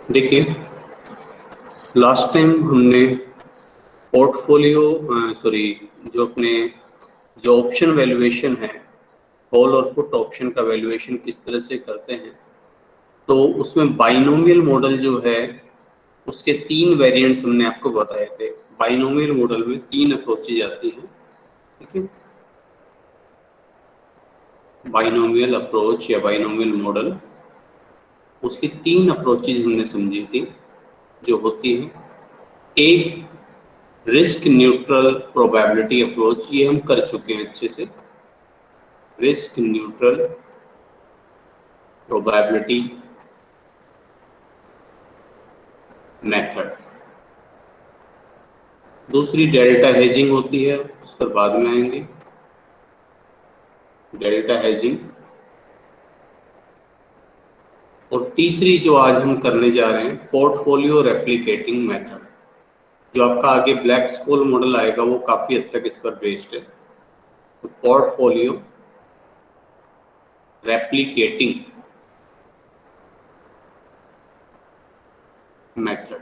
देखिए, last time हमने portfolio sorry जो ऑप्शन वैल्यूएशन है, कॉल और पुट ऑप्शन का वैल्यूएशन किस तरह से करते हैं, तो उसमें बाइनोमियल मॉडल जो है उसके 3 वेरिएंट्स हमने आपको बताए थे। बाइनोमियल मॉडल में 3 अप्रोचेज आती हैं, ठीक है। बाइनोमियल अप्रोच या बाइनोमियल मॉडल, उसकी 3 अप्रोचेज हमने समझी थी जो होती है। एक रिस्क न्यूट्रल प्रोबेबिलिटी अप्रोच, ये हम कर चुके हैं अच्छे से। Risk neutral probability method. दूसरी डेल्टा हेजिंग होती है, उस पर बाद में आएंगे। Delta hedging. और तीसरी जो आज हम करने जा रहे हैं, पोर्टफोलियो रेप्लिकेटिंग मेथड। जो आपका आगे ब्लैक स्कूल मॉडल आएगा वो काफी हद तक इस पर बेस्ड है। तो पोर्टफोलियो रेप्लिकेटिंग मेथड,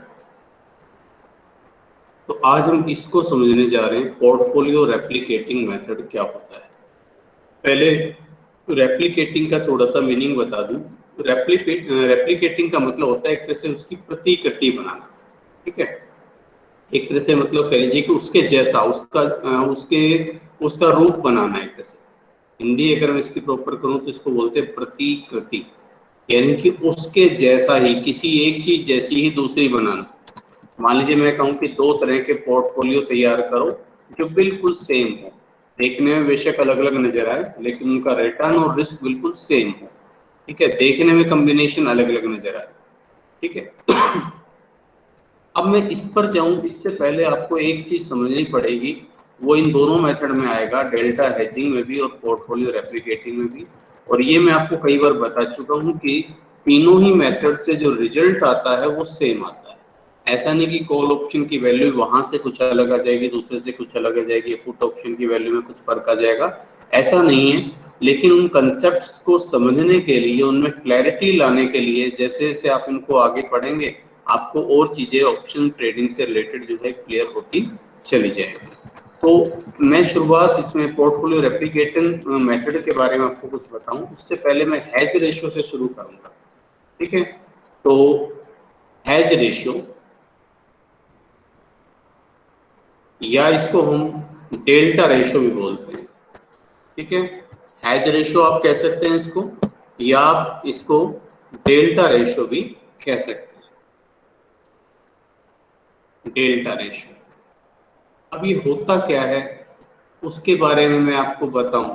तो आज हम इसको समझने जा रहे हैं। पोर्टफोलियो रेप्लिकेटिंग मेथड क्या होता है। पहले रेप्लिकेटिंग का थोड़ा सा मीनिंग बता दूं। रेप्लिकेटिंग का मतलब होता है एक तरह से उसकी प्रतिकृति बनाना, ठीक है। एक तरह से मतलब कह लीजिए कि उसके जैसा उसका रूप बनाना एक तरह से। हिंदी अगर मैं इसकी प्रॉपर करूं तो इसको बोलते हैं प्रतिकृति, यानी कि उसके जैसा ही, किसी एक चीज जैसी ही दूसरी बनाना। मान लीजिए मैं कहूँ कि 2 तरह के पोर्टफोलियो तैयार करो जो बिल्कुल सेम हो, देखने में बेशक अलग अलग नजर आए लेकिन उनका रिटर्न और रिस्क बिल्कुल सेम हो, ठीक है। देखने में कॉम्बिनेशन अलग अलग नजर आए, ठीक है। अब मैं इस पर जाऊं इससे पहले आपको एक चीज समझनी पड़ेगी, वो इन दोनों मेथड में आएगा, डेल्टा हेजिंग में भी और पोर्टफोलियो रेप्लिकेटिंग में भी। और ये मैं आपको कई बार बता चुका हूं कि तीनों ही मेथड से जो रिजल्ट आता है वो सेम आता है। ऐसा नहीं कि कॉल ऑप्शन की वैल्यू वहां से कुछ अलग आ जाएगी, दूसरे से कुछ अलग आ जाएगी, पुट ऑप्शन की वैल्यू में कुछ फर्क आ जाएगा, ऐसा नहीं है। लेकिन उन कंसेप्ट्स को समझने के लिए, उनमें क्लैरिटी लाने के लिए, जैसे जैसे आप इनको आगे पढ़ेंगे आपको और चीजें ऑप्शन ट्रेडिंग से रिलेटेड जो है क्लियर होती चली जाएगी। तो मैं शुरुआत इसमें पोर्टफोलियो रेप्लिकेशन मेथड के बारे में आपको कुछ बताऊं, उससे पहले मैं हैज रेशियो से शुरू करूंगा, ठीक है। तो हैज रेशियो, या इसको हम डेल्टा रेशियो भी बोलते हैं, ठीक है। हैज रेशियो आप कह सकते हैं इसको, या आप इसको डेल्टा रेशियो भी कह सकते हैं। डेल्टा रेशियो, अब ये होता क्या है उसके बारे में मैं आपको बताऊं।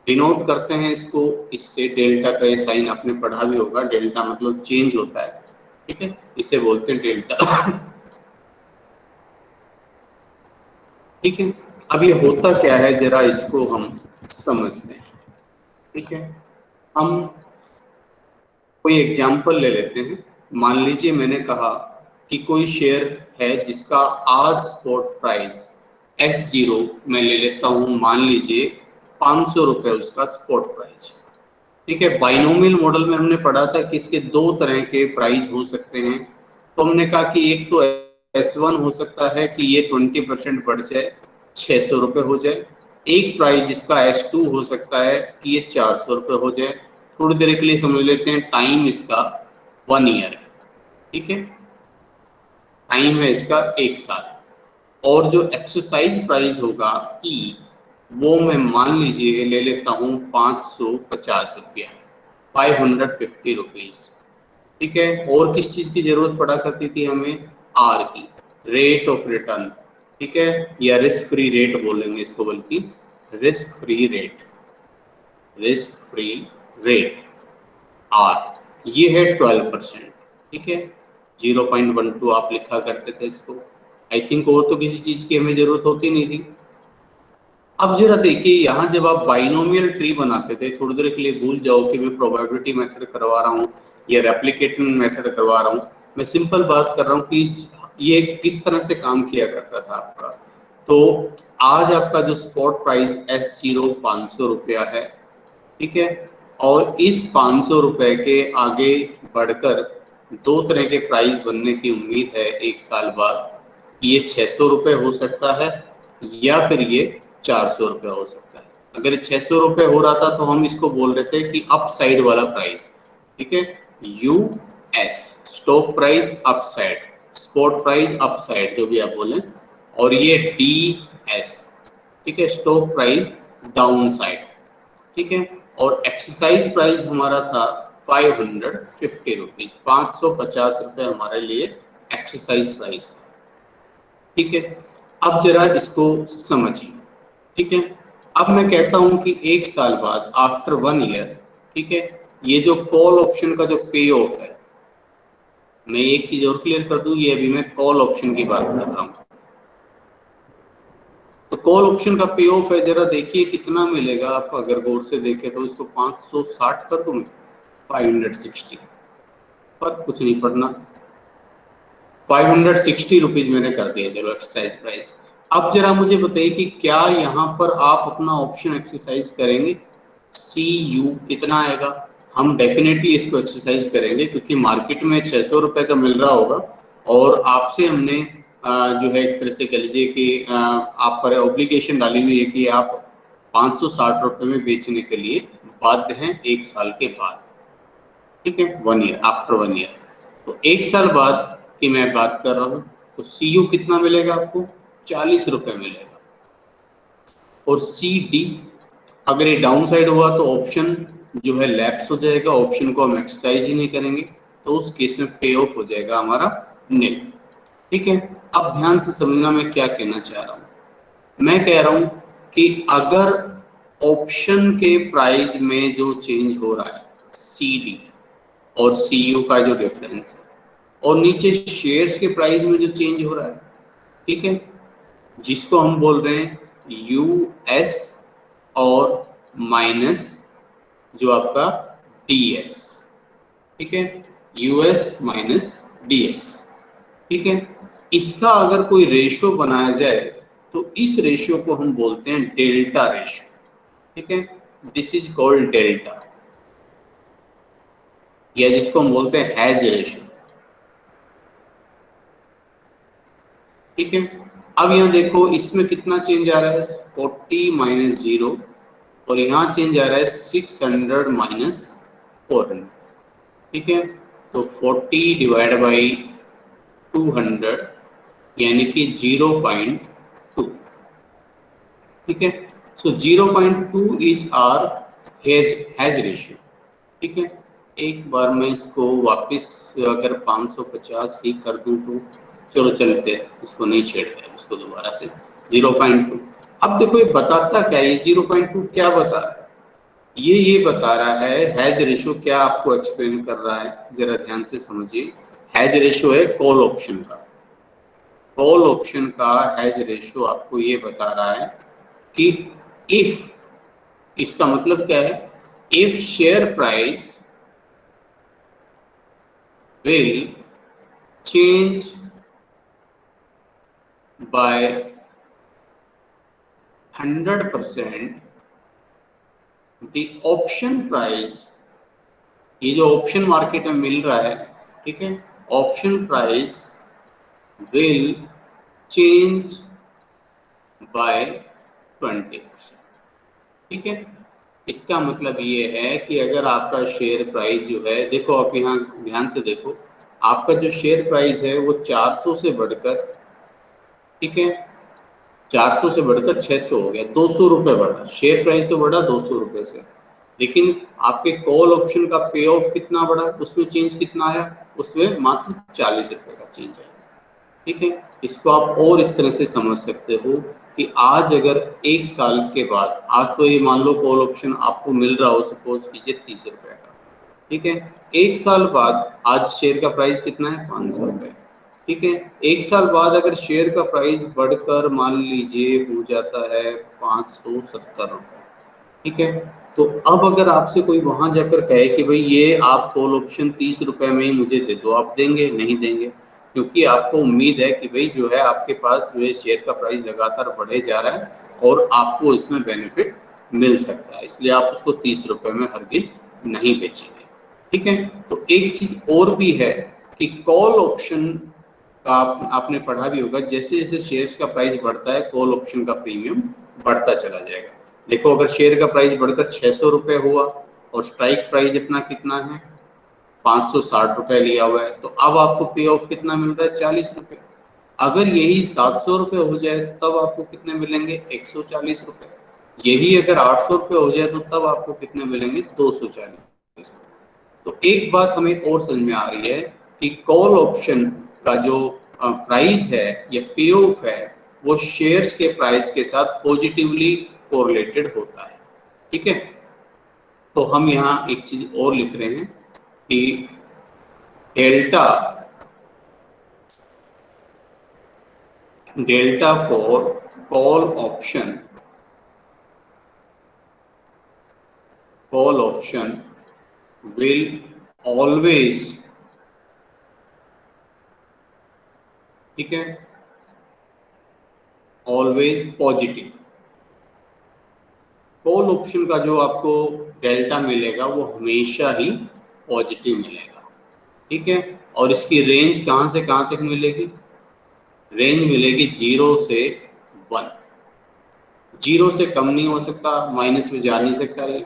डिनोट करते हैं इसको इससे, डेल्टा का ये साइन आपने पढ़ा भी होगा, डेल्टा मतलब चेंज होता है, ठीक है, इसे बोलते हैं डेल्टा। ठीक है। अब ये होता क्या है जरा इसको हम समझते हैं, ठीक है। हम कोई एग्जांपल ले लेते हैं। मान लीजिए मैंने कहा कि कोई शेयर है जिसका आज स्पॉट प्राइस S0 मैं ले लेता हूं, मान लीजिए 500 रुपए उसका स्पॉट प्राइस, ठीक है। बाइनोमियल मॉडल में हमने पढ़ा था कि इसके 2 तरह के प्राइस हो सकते हैं। तो हमने कहा कि एक तो S1 हो सकता है कि ये 20% बढ़ जाए, 600 रुपये हो जाए। एक प्राइस जिसका S2 हो सकता है कि ये 400 रुपये हो जाए। थोड़ी देर के लिए समझ लेते हैं, टाइम इसका 1 ईयर है, ठीक है। टाइम है इसका 1 साल। और जो एक्सरसाइज प्राइस होगा E, वो मैं मान लीजिए ले लेता हूँ 550 रुपया, 550 रुपीज, ठीक है। और किस चीज की जरूरत पड़ा करती थी हमें, R की, रेट ऑफ रिटर्न, ठीक है, या रिस्क फ्री रेट बोलेंगे इसको, बल्कि risk free rate, risk free rate R, ये है 12%, ठीक है। 0.12 आप लिखा करते थे इसको। आई थिंक और तो किसी चीज की हमें जरूरत होती नहीं थी। अब जरा देखिए, यहाँ जब आप बाइनोमियल ट्री बनाते थे, थोड़ी देर के लिए भूल जाओ कि मैं प्रोबेबिलिटी मेथड करवा रहा हूँ या रेप्लिकेटिंग मेथड करवा रहा हूँ, मैं सिंपल बात कर रहा हूँ कि ये किस तरह से काम किया करता था आपका। तो आज आपका जो स्पॉट प्राइस S0 500 रुपया है, ठीक है। और इस 500 रुपए के आगे बढ़कर दो तरह के प्राइस बनने की उम्मीद है एक साल बाद। ये 600 रुपये हो सकता है या फिर ये 400 रुपये हो सकता है। अगर 600 रुपये हो रहा था तो हम इसको बोल रहे थे कि अपसाइड वाला प्राइस, ठीक है, US stock price upside, spot price upside, जो भी आप बोलें। और ये DS, ठीक है, स्टॉक प्राइस डाउन साइड, ठीक है। और एक्सरसाइज प्राइस हमारा था 550 रुपीज, 550 रुपये हमारे लिए एक्सरसाइज प्राइस था, ठीक है। अब जरा इसको समझिए, ठीक है। अब मैं कहता हूं कि एक साल बाद, आफ्टर 1 ईयर, ठीक है, ये जो कॉल ऑप्शन का जो पे ऑफ है, मैं एक चीज और क्लियर कर दूं, ये अभी मैं कॉल ऑप्शन की बात कर रहा हूं। तो कॉल ऑप्शन का पे ऑफ है, जरा देखिए कितना मिलेगा। आप अगर गौर से देखें तो इसको 560 कर दूं, 560 पर कुछ नहीं पड़ना, 560 रुपीज मैंने कर दिया, चलो एक्सरसाइज प्राइस। अब जरा मुझे बताइए कि क्या यहाँ पर आप अपना ऑप्शन एक्सरसाइज करेंगे? CU कितना आएगा? हम डेफिनेटली इसको एक्सरसाइज करेंगे, क्योंकि मार्केट में 600 रुपये का मिल रहा होगा और आपसे हमने जो है एक तरह से कह लीजिए कि आप पर ऑब्लिगेशन डाली हुई है कि आप 560 रुपये में बेचने के लिए बाध्य हैं एक साल के बाद, ठीक है, 1 ईयर, आफ्टर 1 ईयर। तो एक साल बाद की मैं बात कर रहा हूँ, तो CU कितना मिलेगा आपको? 40 रुपये मिलेगा। और CD, अगर ये डाउन साइड हुआ तो ऑप्शन जो है लैप्स हो जाएगा, ऑप्शन को हम एक्सरसाइज ही नहीं करेंगे, तो उस केस में पे ऑफ हो जाएगा हमारा नील, ठीक है। अब ध्यान से समझना मैं क्या कहना चाह रहा हूं। मैं कह रहा हूं कि अगर ऑप्शन के प्राइस में जो चेंज हो रहा है, CD और CU का जो डिफरेंस है, और नीचे शेयर्स के प्राइस में जो चेंज हो रहा है, ठीक है, जिसको हम बोल रहे हैं US और माइनस जो आपका DS, ठीक है, US माइनस DS, ठीक है। इसका अगर कोई रेशियो बनाया जाए तो इस रेशियो को हम बोलते हैं डेल्टा रेशियो, ठीक है, दिस इज कॉल्ड डेल्टा, या जिसको हम बोलते हैं हैज रेशियो, ठीक है। अब यहाँ देखो इसमें कितना चेंज आ रहा है, 40 माइनस 0, और यहाँ चेंज आ रहा है 600 माइनस 400, ठीक है। तो 40 डिवाइड बाई 200 यानी कि 0.2, ठीक है। सो 0.2 इज आर हैज रेशियो, ठीक है। एक बार मैं इसको वापस अगर 550 ही कर दूं तो चलो चलते हैं, इसको नहीं छेड़ते हैं, इसको दोबारा से 0.2। अब देखो ये बताता क्या है, ये 0.2 क्या बता रहा है? ये बता रहा है हैज रेशियो, क्या आपको एक्सप्लेन कर रहा है, जरा ध्यान से समझिए। हैज रेशियो है कॉल ऑप्शन का, कॉल ऑप्शन का हैज रेशियो आपको ये बता रहा है कि इफ, इसका मतलब क्या है, if share price will change by 100%, the option price, ये जो ऑप्शन मार्केट में मिल रहा है, ठीक है, option price will change by 20%, ठीक है। इसका मतलब ये है कि अगर आपका शेयर प्राइस जो है, देखो आप यहाँ ध्यान से देखो, आपका जो शेयर प्राइस है वो 400 से बढ़कर, ठीक है, 400 से बढ़कर 600 हो गया, 200 रुपये बढ़ा, शेयर प्राइस तो बढ़ा 200 रुपये से, लेकिन आपके कॉल ऑप्शन का पे ऑफ कितना बढ़ा, उसमें चेंज कितना आया, उसमें मात्र 40 रुपये का चेंज आया, ठीक है। इसको आप और इस तरह से समझ सकते हो कि आज अगर एक साल के बाद, आज तो ये मान लो कॉल ऑप्शन आपको मिल रहा हो, सपोज कीजिए 30 रुपये का, ठीक है, एक साल बाद आज शेयर का प्राइस कितना है, 500 रुपये, ठीक है। एक साल बाद अगर शेयर का प्राइस बढ़कर मान लीजिए हो जाता है 570 रुपये, ठीक है, तो अब अगर आपसे कोई वहां जाकर कहे कि भाई ये आप कॉल ऑप्शन 30 रुपये में ही मुझे दे दो, आप देंगे? नहीं देंगे, क्योंकि आपको उम्मीद है कि भाई जो है आपके पास जो है शेयर का प्राइस लगातार बढ़े जा रहा है और आपको इसमें बेनिफिट मिल सकता है, इसलिए आप उसको 30 रुपये में हरगिज नहीं बेचेंगे, ठीक है। तो एक चीज और भी है कि कॉल ऑप्शन का आपने पढ़ा भी होगा, जैसे जैसे शेयर्स का प्राइस बढ़ता है कॉल ऑप्शन का प्रीमियम बढ़ता चला जाएगा। देखो अगर शेयर का प्राइस बढ़कर 600 रुपये हुआ और स्ट्राइक प्राइस इतना कितना है 560 रुपये लिया हुआ है, तो अब आपको पे ऑफ कितना मिल रहा है 40 रुपये। अगर यही 700 रुपये हो जाए तब आपको कितने मिलेंगे 140 रुपये। यही अगर 800 रुपये हो जाए तो तब आपको कितने मिलेंगे 240। तो एक बात हमें और समझ में आ रही है कि कॉल ऑप्शन का जो प्राइस है या पे ऑफ है वो शेयर्स के प्राइस के साथ पॉजिटिवली कोरिलेटेड होता है। ठीक है, तो हम यहाँ एक चीज और लिख रहे हैं कि delta for call option will always, ठीक है, ऑलवेज पॉजिटिव। कॉल ऑप्शन का जो आपको डेल्टा मिलेगा वो हमेशा ही पॉजिटिव मिलेगा। ठीक है, और इसकी रेंज कहां से कहां तक मिलेगी? रेंज मिलेगी 0 से 1। 0 से कम नहीं हो सकता, माइनस में जा नहीं सकता ये।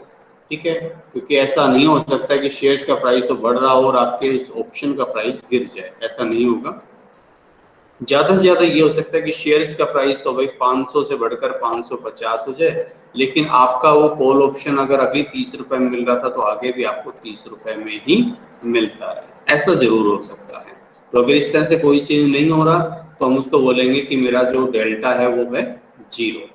ठीक है, क्योंकि ऐसा नहीं हो सकता कि शेयर्स का प्राइस तो बढ़ रहा हो और आपके इस ऑप्शन का प्राइस गिर जाए, ऐसा नहीं होगा। ज्यादा से ज्यादा ये हो सकता है कि शेयर्स का प्राइस तो भाई 500 से बढ़कर 550 हो जाए, लेकिन आपका वो कॉल ऑप्शन अगर अभी 30 रुपए में मिल रहा था तो आगे भी आपको 30 रुपए में ही मिलता है, ऐसा जरूर हो सकता है। तो अगर इस तरह से कोई चीज नहीं हो रहा तो हम उसको बोलेंगे कि मेरा जो डेल्टा है वो है 0।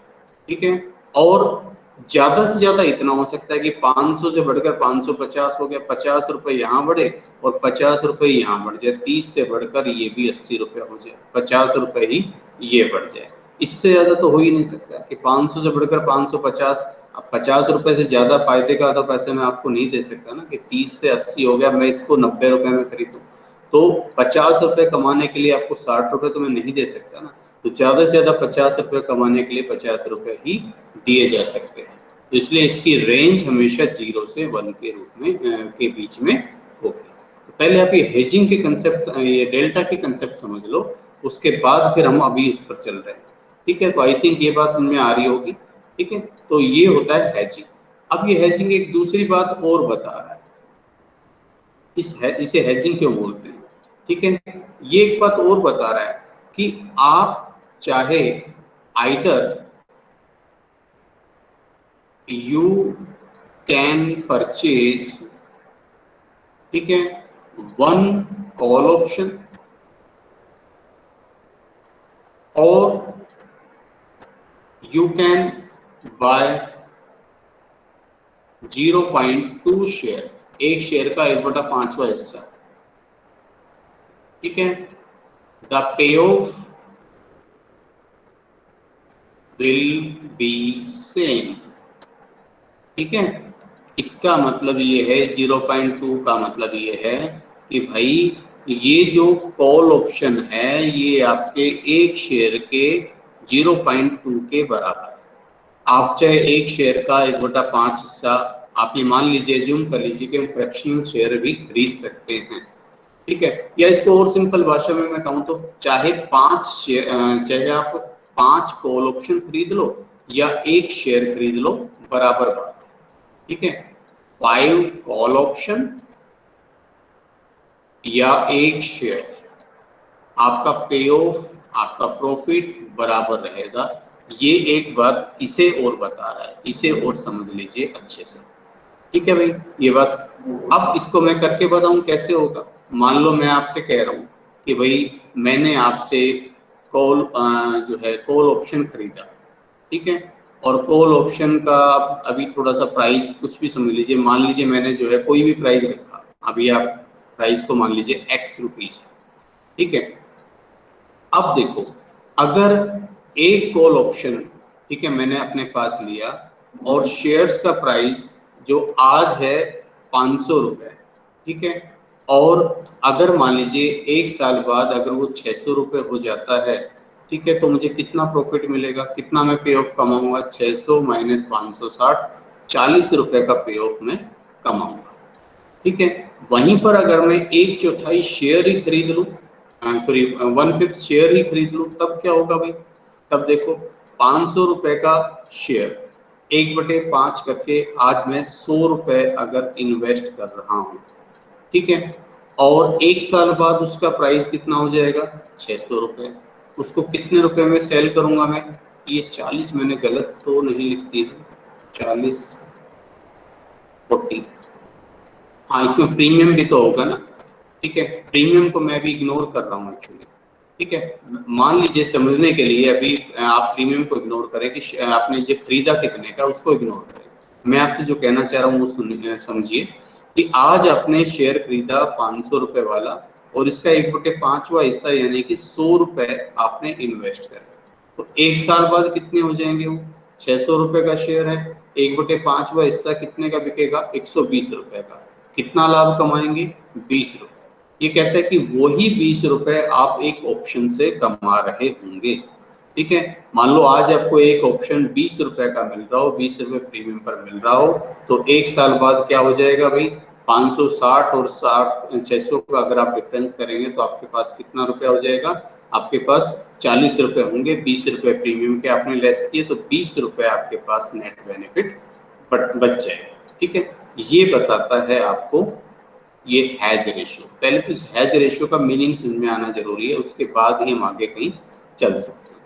ठीक है, और ज्यादा से ज्यादा इतना हो सकता है कि 500 से बढ़कर 550 हो गया, 50 रुपए यहाँ बढ़े और 50 रुपए यहाँ बढ़ जाए, 30 से बढ़कर ये भी 80 रुपए हो जाए, 50 रुपए ही ये बढ़ जाए। इससे ज्यादा तो हो ही नहीं सकता कि 500 से बढ़कर 550। अब 50 रुपए से ज्यादा फायदे का तो पैसे मैं आपको नहीं दे सकता ना कि 30 से 80 हो गया मैं इसको 90 रुपए में खरीदूं। तो 50 रुपए कमाने के लिए आपको 60 रुपए तो मैं नहीं दे सकता ना। तो ज्यादा से ज्यादा 50 रुपए कमाने के लिए 50 रुपए ही दिए जा सकते हैं। तो इसलिए इसकी रेंज हमेशा 0 से 1 के रूप में के बीच में होगी। तो पहले आप ये हेजिंग के कंसेप्ट, ये डेल्टा के कंसेप्ट समझ लो, उसके बाद फिर हम अभी उस पर चल रहे हैं। ठीक है, तो आई थिंक ये बात समझ में आ रही होगी। ठीक है, तो ये होता है हेजिंग। अब ये हेजिंग एक दूसरी बात और बता रहा है, इसे हेजिंग क्यों बोलते हैं। ठीक है, ये एक बात और बता रहा है कि आप चाहे आइदर you can purchase, ठीक है, one call option और you can buy 0.2 शेयर, एक शेयर का 1/5वां हिस्सा। ठीक है, the pay of will be same. ठीक है, इसका मतलब ये है 0.2 का मतलब ये है कि भाई ये जो कॉल ऑप्शन है ये आपके एक शेयर के 0.2 के बराबर। आप चाहे एक शेयर का 1/5 हिस्सा आप ये मान लीजिए, ज्यूम कर लीजिए कि हम फ्रैक्शनल शेयर भी खरीद सकते हैं। ठीक है, या इसको और सिंपल भाषा में मैं कहूँ तो चाहे 5 शेयर, चाहे आप 5 कॉल ऑप्शन खरीद लो या एक शेयर खरीद लो, बराबर बात। ठीक है, 5 कॉल ऑप्शन या एक शेयर, आपका पे ऑफ, आपका प्रॉफिट बराबर रहेगा। ये एक बात इसे और बता रहा है, इसे और समझ लीजिए अच्छे से। ठीक है भाई, ये बात। अब इसको मैं करके बताऊं कैसे होगा। मान लो मैं आपसे कह रहा हूं कि भाई मैंने आपसे कॉल जो है कॉल ऑप्शन खरीदा। ठीक है, और कॉल ऑप्शन का अभी थोड़ा सा प्राइस कुछ भी समझ लीजिए, मान लीजिए मैंने जो है कोई भी प्राइस रखा, अभी आप प्राइस को मान लीजिए x रुपीज है। ठीक है, अब देखो अगर एक कॉल ऑप्शन, ठीक है, मैंने अपने पास लिया और शेयर्स का प्राइस जो आज है 500 रुपए। ठीक है, और अगर मान लीजिए एक साल बाद अगर वो 600 रुपए हो जाता है, ठीक है, तो मुझे कितना प्रॉफिट मिलेगा, कितना मैं पे ऑफ कमाऊंगा, 600 माइनस 560, 40 रुपए का पे ऑफ मैं कमाऊंगा। ठीक है। वहीं पर अगर मैं 1/4 शेयर ही खरीद लूं, सॉरी 1/5 शेयर ही खरीद लूं, तब क्या होगा भाई? तब देखो 500 रुपए का शेयर 1/5 करके आज मैं 100 रुपए अगर इन्वेस्ट कर रहा हूं, ठीक है, और 1 साल बाद उसका प्राइस कितना हो जाएगा? 600 रुपए। उसको कितने रुपए में सेल करूंगा मैं? ये 40 मैंने गलत तो नहीं लिख दी है, 40 40, हाँ इसमें प्रीमियम भी तो होगा ना, ठीक है, प्रीमियम को मैं भी इग्नोर कर रहा हूँ एक्चुअली, ठीक है। मान लीजिए समझने के लिए अभी आप प्रीमियम को इग्नोर करें कि आपने ये खरीदा कितने का, उसको इग्नोर करें। मैं आपसे जो कहना चाह रहा हूँ वो समझिए कि आज आपने शेयर खरीदा 500 रुपए वाला और इसका 1/5वां हिस्सा यानी कि 100 रुपए आपने इन्वेस्ट करे, तो 1 साल बाद कितने हो जाएंगे? वो 600 रुपए का शेयर है, 1/5वां हिस्सा कितने का बिकेगा? 120 रुपए का। कितना लाभ कमाएंगे? 20 रुपए। ये कहता है कि वही 20 रुपए आप एक ऑप्शन से कमा रहे होंगे, ठीक है। मान लो आज आपको एक ऑप्शन 20 रुपए का मिल रहा हो, 20 रुपए प्रीमियम पर मिल रहा हो, तो 1 साल बाद क्या हो जाएगा भाई? 560 और 600 का अगर आप डिफरेंस करेंगे तो आपके पास कितना रुपया हो जाएगा? आपके पास 40 रुपए होंगे। 20 रुपए प्रीमियम के आपने लेस किए तो 20 रुपए आपके पास नेट बेनिफिट बच जाएगा, ठीक है। ये बताता है आपको ये हैज रेशियो। पहले तो इस हैज रेशियो का मीनिंग समझ में आना जरूरी है, उसके बाद ही हम आगे कहीं चल सकते हैं,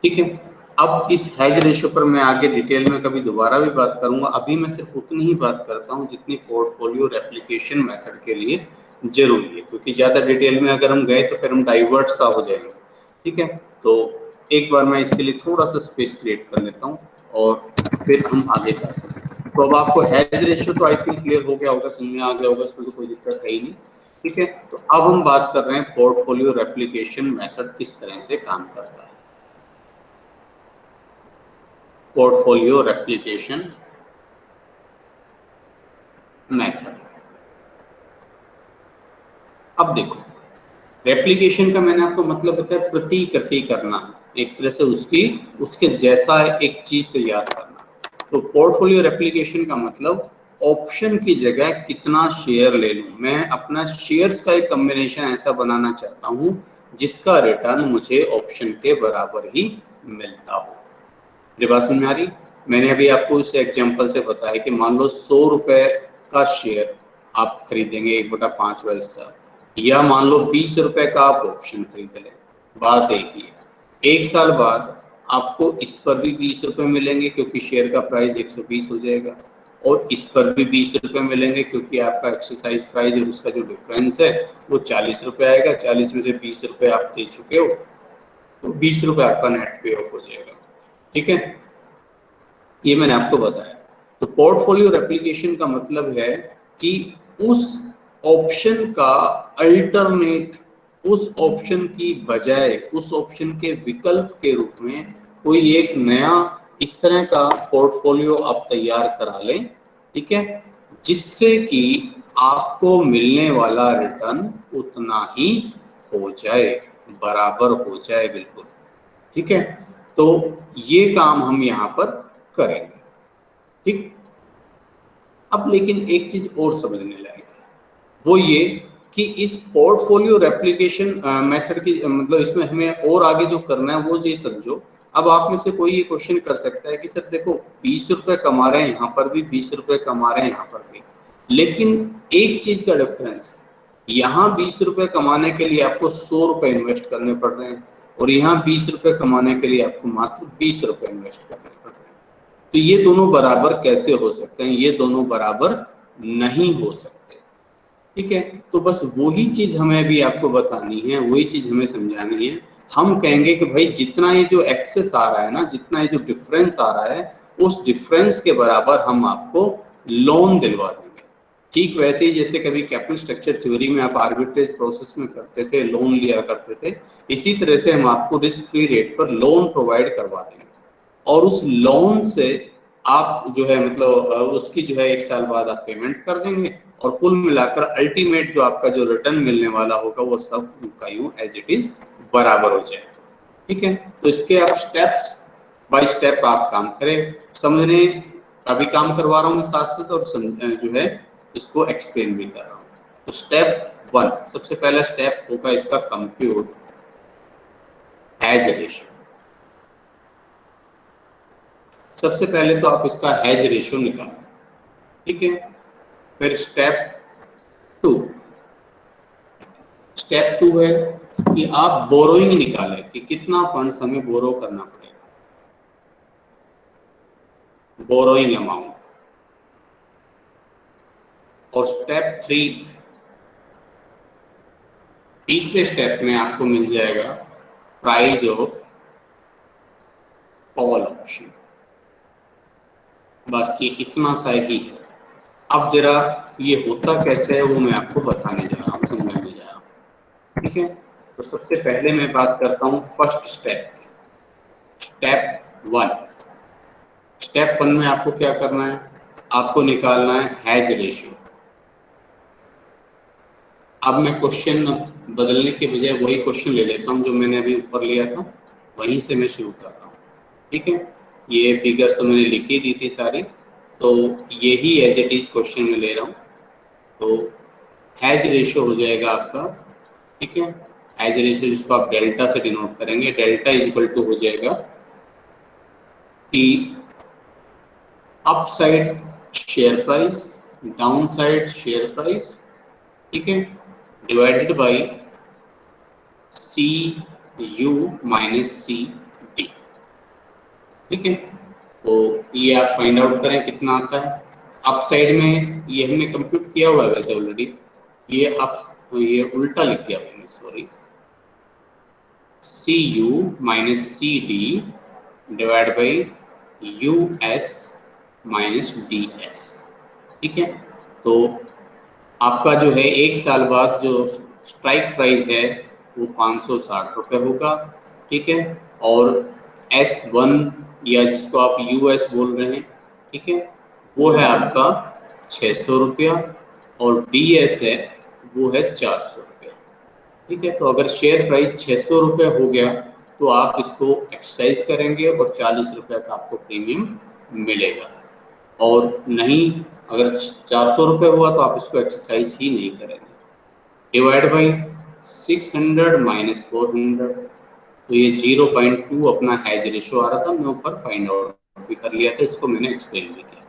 ठीक है। अब इस हैज रेशियो पर मैं आगे डिटेल में कभी दोबारा भी बात करूंगा, अभी मैं सिर्फ उतनी ही बात करता हूं जितनी पोर्टफोलियो रेप्लिकेशन मेथड के लिए जरूरी है, क्योंकि ज्यादा डिटेल में अगर हम गए तो फिर हम डाइवर्ट सा हो जाएंगे, ठीक है। तो एक बार मैं इसके लिए थोड़ा सा स्पेस क्रिएट कर लेता हूँ और फिर हम आगे बढ़ते हैं। तो अब आपको हैज रेशियो तो आई थिंक क्लियर हो गया होगा, समझ में आ गया होगा, इसमें तो कोई दिक्कत है ही नहीं, ठीक है। तो अब हम बात कर रहे हैं पोर्टफोलियो रेप्लिकेशन मेथड किस तरह से काम करता है। Portfolio replication method. अब देखो, रेप्लिकेशन का मैंने आपको मतलब बताया प्रतिकृति करना, एक तरह से उसके जैसा एक चीज तैयार करना। तो पोर्टफोलियो रेप्लिकेशन का मतलब ऑप्शन की जगह कितना शेयर ले लूं, मैं अपना शेयर्स का एक कॉम्बिनेशन ऐसा बनाना चाहता हूं जिसका रिटर्न मुझे ऑप्शन के बराबर ही मिलता हो। मेरी बात समझ में आ रही? मैंने अभी आपको इस एग्जांपल से बताया कि मान लो 100 रुपए का शेयर आप खरीदेंगे 1/5वां हिस्सा, या मान लो 20 रुपए का आप ऑप्शन खरीद लें, बात एक ही है। 1 साल बाद आपको इस पर भी 20 रुपए मिलेंगे क्योंकि शेयर का प्राइस 120 हो जाएगा, और इस पर भी 20 रुपए मिलेंगे क्योंकि आपका एक्सरसाइज प्राइस और उसका जो डिफरेंस है वो 40 रुपए आएगा। 40 में से 20 रुपए आप दे चुके हो तो 20 रुपए आपका नेट पे ऑफ हो जाएगा, ठीक है। ये मैंने आपको बताया। तो पोर्टफोलियो रेप्लिकेशन का मतलब है कि उस ऑप्शन का अल्टरनेट, उस ऑप्शन की बजाय, उस ऑप्शन के विकल्प के रूप में कोई एक नया इस तरह का पोर्टफोलियो आप तैयार करा लें, ठीक है, जिससे कि आपको मिलने वाला रिटर्न उतना ही हो जाए, बराबर हो जाए, बिल्कुल, ठीक है। तो ये काम हम यहाँ पर करेंगे, ठीक। अब लेकिन एक चीज और समझने लायक है, वो ये कि इस पोर्टफोलियो रेप्लिकेशन मेथड की मतलब इसमें हमें और आगे जो करना है वो ये समझो। अब आप में से कोई ये क्वेश्चन कर सकता है कि सर देखो 20 रुपए कमा रहे हैं यहाँ पर भी, 20 रुपए कमा रहे हैं यहाँ पर भी, लेकिन एक चीज का डिफरेंस है, यहाँ 20 रुपए कमाने के लिए आपको 100 रुपए इन्वेस्ट करने पड़ रहे हैं और यहाँ 20 रुपए कमाने के लिए आपको मात्र 20 रुपए इन्वेस्ट करने पड़ रहे हैं। तो ये दोनों बराबर कैसे हो सकते हैं? ये दोनों बराबर नहीं हो सकते, ठीक है। तो बस वही चीज हमें अभी आपको बतानी है, वही चीज हमें समझानी है। हम कहेंगे कि भाई जितना ये जो एक्सेस आ रहा है ना, जितना ये जो डिफरेंस आ रहा है, उस डिफरेंस के बराबर हम आपको लोन दिलवा देंगे। ठीक वैसे ही जैसे कभी कैपिटल स्ट्रक्चर थ्योरी में आप आर्बिट्रेज प्रोसेस में करते थे, लोन लिया करते थे, इसी तरह से हम आपको रिस्क फ्री रेट पर लोन प्रोवाइड करवा देंगे और उस लोन से आप जो है मतलब उसकी जो है 1 साल बाद आप पेमेंट कर देंगे और कुल मिलाकर अल्टीमेट जो आपका जो रिटर्न मिलने वाला होगा वो सब का यूं एज इट इज बराबर हो जाएगा, ठीक है। तो इसके आप स्टेप्स बाय स्टेप आप काम करें, समझने अभी काम करवा रहा हूँ मैं साथ साथ, और जो है इसको एक्सप्लेन भी कर रहा हूँ। तो स्टेप 1, सबसे पहला स्टेप होगा इसका कंप्यूट हैज रेशियो। सबसे पहले तो आप इसका हैज रेशियो निकालो, ठीक है। फिर स्टेप 2 है कि आप बोरोइंग निकालें कि कितना फंड्स हमें बोरो करना पड़ेगा, बोरोइंग अमाउंट। और स्टेप 3, तीसरे स्टेप में आपको मिल जाएगा प्राइस ऑफ कॉल ऑप्शन। बस ये इतना सा ही है। अब जरा ये होता कैसे है वो मैं आपको बताने जा रहा हूँ, समझाने जा रहा हूँ, ठीक है। तो सबसे पहले मैं बात करता हूँ फर्स्ट स्टेप, स्टेप 1। स्टेप 1 में आपको क्या करना है, आपको निकालना है हैज रेशियो। अब मैं क्वेश्चन बदलने के बजाय वही क्वेश्चन ले लेता हूँ जो मैंने अभी ऊपर लिया था, वहीं से मैं शुरू कर रहा हूँ, ठीक है। ये फिगर्स तो मैंने लिखी दी थी सारी, तो यही एज इट इज क्वेश्चन में ले रहा हूँ। तो हैज रेशियो हो जाएगा आपका, ठीक है। हैज रेशियो जिसको आप डेल्टा से डिनोट करेंगे, डेल्टा इज इक्वल टू हो जाएगा कि upside share price, down side share price, ठीक है, divided by C U minus C D, ठीक है। तो ये आप फाइंड आउट करें कितना आता है। अपसाइड में ये हमने कंप्यूट किया हुआ है वैसे ऑलरेडी, ये उल्टा लिख दिया मैंने, sorry, C U minus C D divide by U S minus D S, ठीक है। तो आपका जो है 1 साल बाद जो स्ट्राइक प्राइस है वो 560 रुपये होगा, ठीक है। और S1 या जिसको आप US बोल रहे हैं, ठीक है, वो है आपका 600 रुपया, और DS है वो है 400 रुपया, ठीक है। तो अगर शेयर प्राइस 600 रुपये हो गया तो आप इसको एक्सरसाइज करेंगे और 40 रुपये का आपको प्रीमियम मिलेगा, और नहीं अगर 400 रुपये हुआ तो आप इसको एक्सरसाइज ही नहीं करेंगे। डिवाइड बाई 600 माइनस 400, तो ये 0.2 अपना हैज रेशियो आ रहा था, मैं ऊपर फाइंड आउट भी कर लिया था, इसको मैंने एक्सप्लेन भी किया।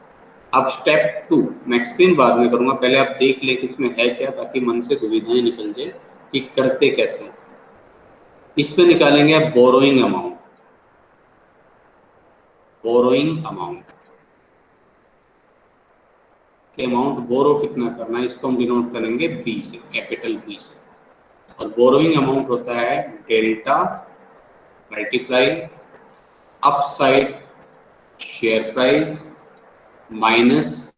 अब स्टेप 2 मैं एक्सप्लेन बाद में करूंगा, पहले आप देख लें कि इसमें है क्या, ताकि मन से दुविधाएं निकल जाए कि करते कैसे। इसमें निकालेंगे आप बोरोइंग अमाउंट, बोरोइंग अमाउंट के अमाउंट बोरो कितना करना है इसको हम डिनोट करेंगे बी से, कैपिटल बी से। और बोरोइंग अमाउंट होता है delta multiply upside share price minus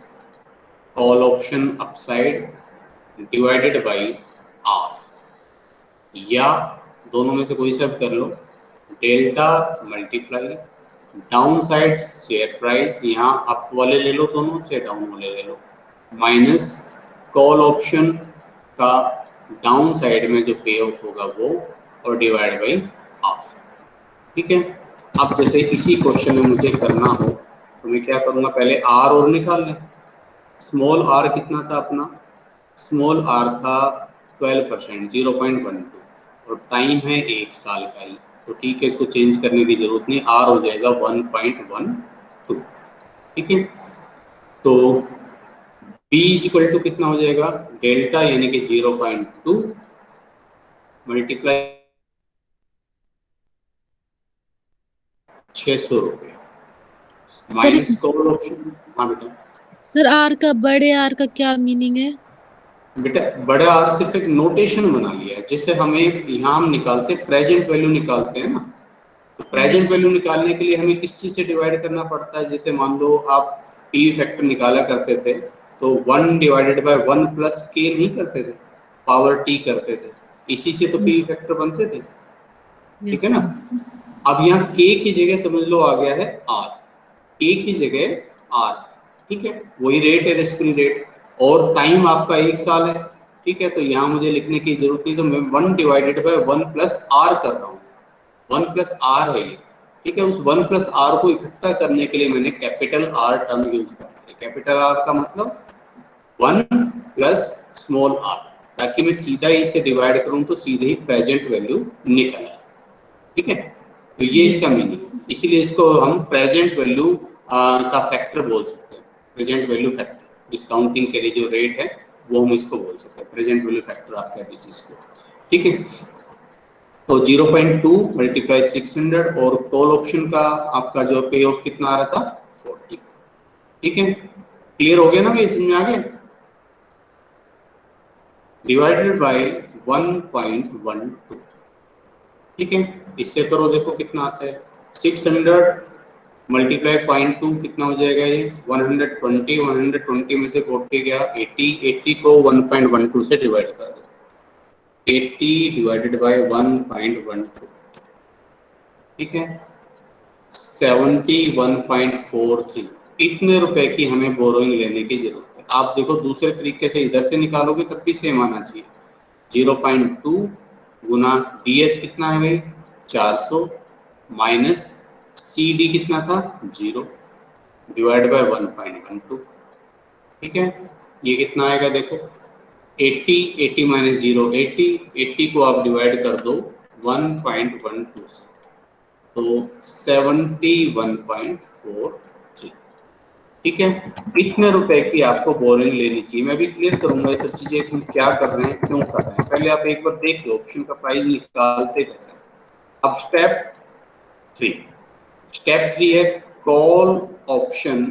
call option upside divided by R, या दोनों में से कोई सा कर लो, delta multiply down side share price, यहाँ अप वाले ले लो दोनों, चाहे डाउन वाले ले लो, माइनस कॉल ऑप्शन का डाउन साइड में जो पे आउट होगा वो, और डिवाइड बाई हाफ, ठीक है। अब जैसे इसी क्वेश्चन में मुझे करना हो तो मैं क्या करूँगा, पहले आर और निकाल लें। स्मॉल आर कितना था अपना, स्मॉल आर था 12%, 0.12, और टाइम है 1 साल का ही, तो ठीक है, इसको चेंज करने की जरूरत नहीं, आर हो जाएगा 1.12, ठीक है। तो बी इक्वल टू कितना हो जाएगा, डेल्टा यानी कि 0.2 मल्टीप्लाई 600 रुपये माइनस कॉल ऑप्शन। हाँ बेटा, सर आर का, बड़े आर का क्या मीनिंग है? बेटा बड़ा आर सिर्फ एक नोटेशन बना लिया है, जिससे हमें यहाँ हम निकालते प्रेजेंट वैल्यू निकालते हैं ना, तो प्रेजेंट वैल्यू निकालने के लिए हमें किस चीज से डिवाइड करना पड़ता है। जैसे मान लो आप पी फैक्टर निकाला करते थे तो 1 डिवाइडेड बाय 1 प्लस के नहीं करते थे, पावर टी करते थे, इसी से तो पी फैक्टर बनते थे, ठीक है ना। अब यहाँ के की जगह समझ लो आ गया है आर, के की जगह आर, ठीक है, वही रेट है रिस्क फ्री रेट, और टाइम आपका 1 साल है, ठीक है। तो यहाँ मुझे लिखने की जरूरत नहीं, तो मैं 1 डिवाइडेड बाय 1 प्लस आर कर रहा हूँ, 1 प्लस आर है ये, ठीक है, उस 1 प्लस आर को इकट्ठा करने के लिए मैंने कैपिटल आर टर्म यूज करा है। कैपिटल आर का मतलब 1 प्लस स्मॉल आर, ताकि मैं सीधा ही इसे डिवाइड करूं तो सीधे ही प्रेजेंट वैल्यू निकल आए। ठीक है, तो ये जी इसका मीनिंग, इसीलिए इसको हम प्रेजेंट वैल्यू का फैक्टर बोल सकते हैं। प्रेजेंट वैल्यू फैक्टर, डिस्काउंटिंग के लिए जो रेट है वो हम इसको बोल सकते हैं, प्रेजेंट वैल्यू फैक्टर आप कह दीजिए इसको। ठीक है, तो 0.2 मल्टीप्लाई 600 और कॉल ऑप्शन का आपका जो पे ऑफ कितना आ रहा था 40। ठीक है, क्लियर हो गया ना, ये समझ में आ गया। Divided by 1.12। ठीक है, इससे करो देखो कितना आता है। 600 मल्टीप्लाई 0.2 कितना हो जाएगा ये 120। 120 में से 40 गया 80। 80 को 1.12 से डिवाइड कर दो, 80 डिवाइडेड बाय 1.12, ठीक है 71.43। इतने रुपए की हमें बोरोइंग लेने की जरूरत है। आप देखो दूसरे तरीके से इधर से निकालोगे तब भी सेम आना चाहिए। 0.2 गुना डीएस कितना है भाई 400 माइनस सी डी कितना था 0 डिवाइड बाय 1.12। ठीक है, ये कितना आएगा देखो 80। 80 माइनस 0 80। 80 को आप डिवाइड कर दो 1.12 से तो 71.43। ठीक है, इतने रुपए की आपको बोरिंग लेनी चाहिए। मैं भी क्लियर करूंगा ये सब चीजें हम क्या कर रहे हैं, क्यों कर रहे हैं। पहले आप एक बार देख लो ऑप्शन का प्राइस निकालते कैसे। अब स्टेप 3, स्टेप 3 है कॉल ऑप्शन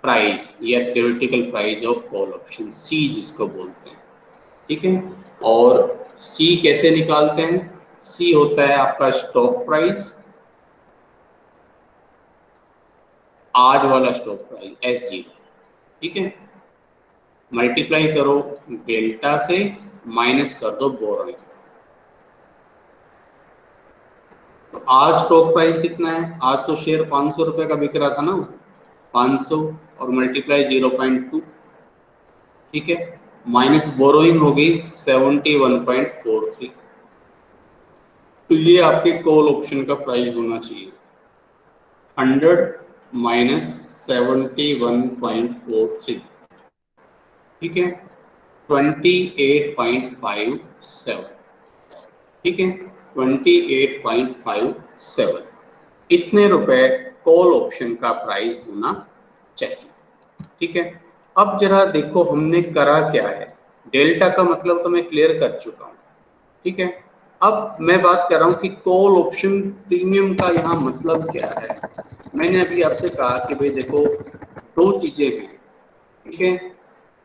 प्राइस या theoretical price of call option, C जिसको बोलते हैं। ठीक है, और सी कैसे निकालते हैं। सी होता है आपका स्टॉक प्राइस, आज वाला स्टॉक प्राइस एसजी। ठीक है, मल्टीप्लाई करो डेल्टा से, माइनस कर दो बोरोइंग। तो आज स्टॉक प्राइस कितना है, आज तो शेयर 500 रुपए का बिक रहा था ना, 500 और मल्टीप्लाई 0.2। ठीक है, माइनस बोरोइंग हो गई 71.43। तो ये आपके कॉल ऑप्शन का प्राइस होना चाहिए 100 माइनस 71.43। ठीक है, 28.57। ठीक है, 28.57 इतने रुपए कॉल ऑप्शन का प्राइस होना चाहिए। ठीक है, अब जरा देखो हमने करा क्या है। डेल्टा का मतलब तो मैं क्लियर कर चुका हूं। ठीक है, अब मैं बात कर रहा हूं कि कॉल ऑप्शन प्रीमियम का यहाँ मतलब क्या है। मैंने अभी आपसे कहा कि भाई देखो दो चीजें हैं, ठीक है,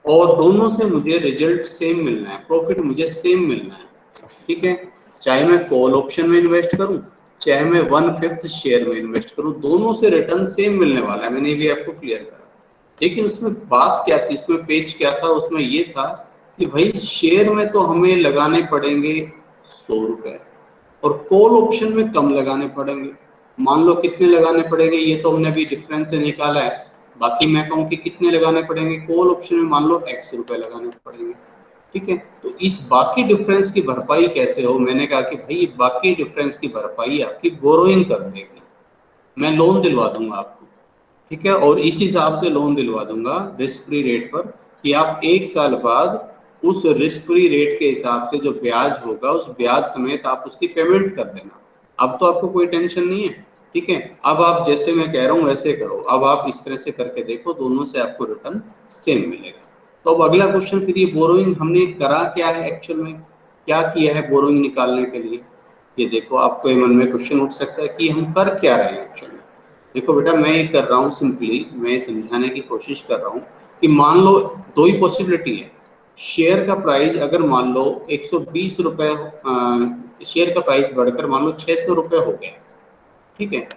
और दोनों से मुझे रिजल्ट सेम मिलना है, प्रॉफिट मुझे सेम मिलना है। ठीक है, चाहे मैं कॉल ऑप्शन में इन्वेस्ट करूं चाहे मैं 1/5 शेयर में इन्वेस्ट करूं, दोनों से रिटर्न सेम मिलने वाला है। मैंने भी आपको क्लियर करा। लेकिन उसमें बात क्या थी, उसमें पेज क्या था, उसमें ये था कि भाई शेयर में तो हमें लगाने पड़ेंगे 100 रुपए और कॉल ऑप्शन में कम लगाने पड़ेंगे। मान लो कितने लगाने पड़ेंगे ये तो हमने अभी डिफरेंस से निकाला है, बाकी मैं कहूँ कि कितने लगाने पड़ेंगे, कॉल ऑप्शन में मान लो x रुपए लगाने पड़ेंगे। ठीक है, तो इस बाकी डिफरेंस की भरपाई कैसे हो, मैंने कहा कि भाई बाकी डिफरेंस की भरपाई आपकी बोरोइंग कर देगी, मैं लोन दिलवा दूंगा आपको। ठीक है, और इस हिसाब से लोन दिलवा दूंगा रिस्क फ्री रेट पर कि आप 1 साल बाद उस रिस्क फ्री रेट के हिसाब से जो ब्याज होगा उस ब्याज समेत आप उसकी पेमेंट कर देना। अब तो आपको कोई टेंशन नहीं है। ठीक है, अब आप जैसे मैं कह रहा हूँ वैसे करो, अब आप इस तरह से करके देखो, दोनों से आपको रिटर्न सेम मिलेगा। तो अब अगला क्वेश्चन, फिर ये बोरोइंग हमने करा क्या है, एक्चुअल में क्या किया है बोरोइंग निकालने के लिए। ये देखो आपको मन में क्वेश्चन उठ सकता है कि हम कर क्या रहे हैं एक्चुअल में। देखो बेटा मैं ये कर रहा हूँ, सिंपली मैं समझाने की कोशिश कर रहा हूँ कि मान लो दो ही पॉसिबिलिटी है। शेयर का प्राइस अगर मान लो 120 रुपए, शेयर का प्राइस बढ़कर मान लो 600 रुपए हो गया, ठीक है,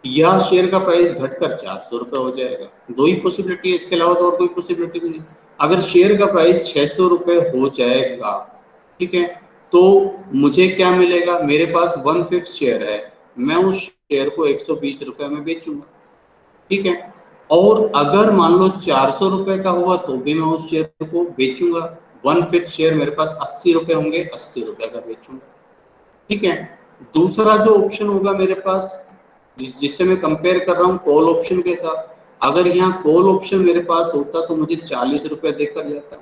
या शेयर का प्राइस घटकर 400 रुपए हो जाएगा। दो ही पॉसिबिलिटी है, इसके अलावा तो और कोई पॉसिबिलिटी नहीं। अगर शेयर का प्राइस 600 रुपए हो जाएगा, ठीक है, तो मुझे क्या मिलेगा, मेरे पास 1/5 शेयर है, मैं उस शेयर को 120 रुपए में बेचूंगा। ठीक है, और अगर मान लो 400 रुपए का हुआ तो भी मैं उस शेयर को बेचूंगा। 1/5 शेयर मेरे पास 80 रुपए होंगे, 80 रुपए का बेचूंगा। ठीक है, दूसरा जो ऑप्शन होगा मेरे पास जिससे मैं कंपेयर कर रहा हूँ कॉल ऑप्शन के साथ, अगर यहाँ कॉल ऑप्शन मेरे पास होता तो मुझे 40 रुपए देकर जाता,